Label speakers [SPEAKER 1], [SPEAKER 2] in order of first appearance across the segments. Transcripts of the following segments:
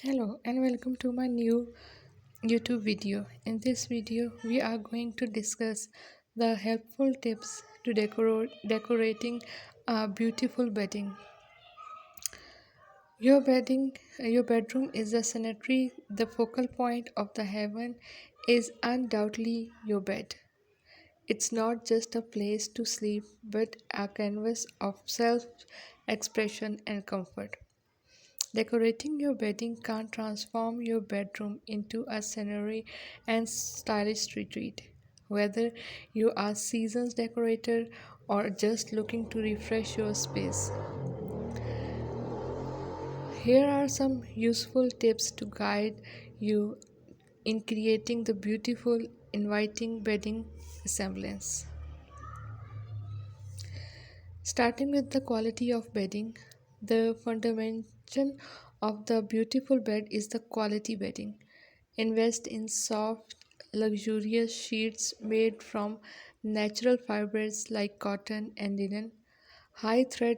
[SPEAKER 1] Hello and welcome to my new YouTube video. In this video, we are going to discuss the helpful tips to decorating a beautiful bedding. Your bedroom is the sanitary, the focal point of the heaven is undoubtedly your bed. It's not just a place to sleep, but a canvas of self-expression and comfort. Decorating your bedding can transform your bedroom into a scenery and stylish retreat. Whether you are a seasoned decorator or just looking to refresh your space, here are some useful tips to guide you in creating the beautiful, inviting bedding semblance. Starting with the quality of bedding, the fundamental of the beautiful bed is the quality bedding. Invest in soft, luxurious sheets made from natural fibers like cotton and linen. High thread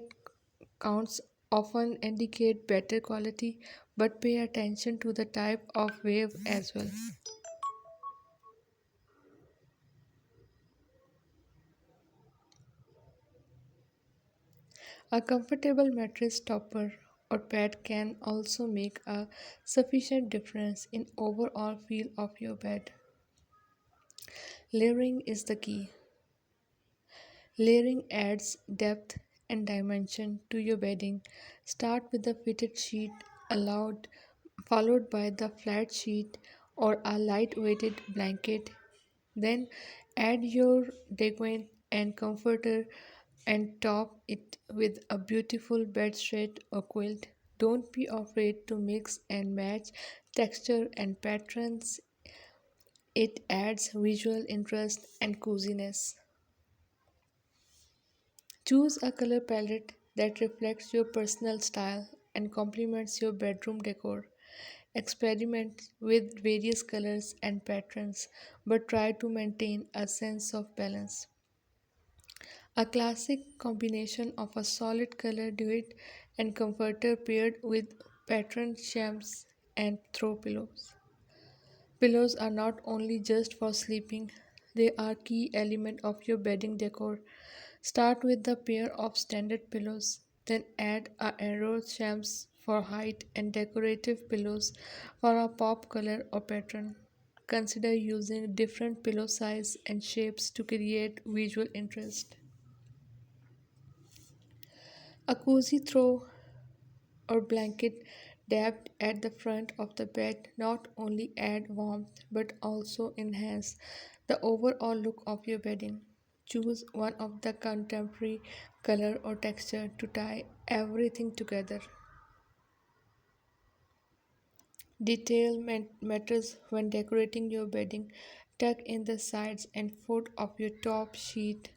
[SPEAKER 1] counts often indicate better quality, but pay attention to the type of wave as well. A comfortable mattress topper or pad can also make a sufficient difference in overall feel of your bed. Layering is the key. Layering adds depth and dimension to your bedding. Start with the fitted sheet allowed, followed by the flat sheet or a light-weighted blanket. Then add your decor and comforter and top it with a beautiful bedspread or quilt. Don't be afraid to mix and match texture and patterns. It adds visual interest and coziness. Choose a color palette that reflects your personal style and complements your bedroom decor. Experiment with various colors and patterns, but try to maintain a sense of balance. A classic combination of a solid color duet and comforter paired with patterned shams and throw pillows. Pillows are not only just for sleeping, they are key element of your bedding decor. Start with the pair of standard pillows, then add a arrow shams for height and decorative pillows for a pop color or pattern. Consider using different pillow size and shapes to create visual interest. A cozy throw or blanket dabbed at the front of the bed not only add warmth but also enhance the overall look of your bedding. Choose one of the contemporary color or texture to tie everything together. Detail matters when decorating your bedding. Tuck in the sides and foot of your top sheet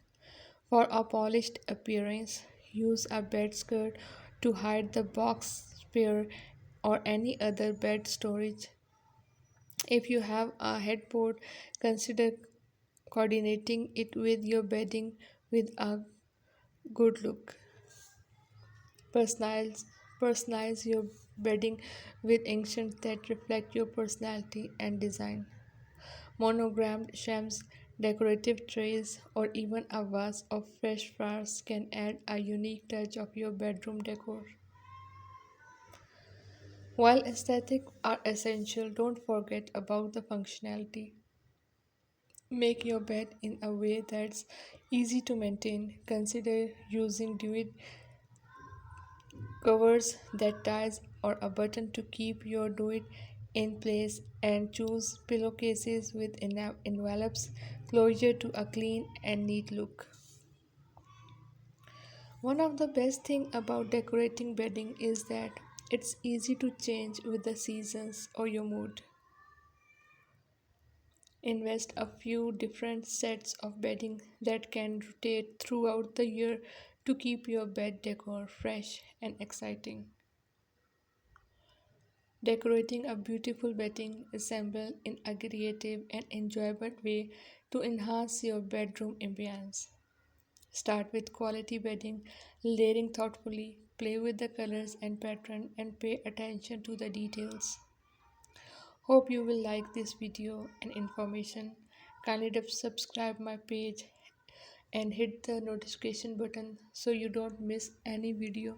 [SPEAKER 1] for a polished appearance. Use a bed skirt to hide the box spare or any other bed storage. If you have a headboard, consider coordinating it with your bedding with a good look. Personalize, personalize your bedding with accents that reflect your personality and design. Monogrammed shams, decorative trays, or even a vase of fresh flowers can add a unique touch of your bedroom decor. While aesthetics are essential, don't forget about the functionality. Make your bed in a way that's easy to maintain. Consider using duvet covers that ties or a button to keep your duvet in place and choose pillowcases with envelopes closure to a clean and neat look. One of the best things about decorating bedding is that it's easy to change with the seasons or your mood. Invest a few different sets of bedding that can rotate throughout the year to keep your bed decor fresh and exciting. Decorating a beautiful bedding assembled in a creative and enjoyable way to enhance your bedroom ambience. Start with quality bedding, layering thoughtfully, play with the colors and pattern, and pay attention to the details. Hope you will like this video and information. Kindly subscribe my page and hit the notification button so you don't miss any video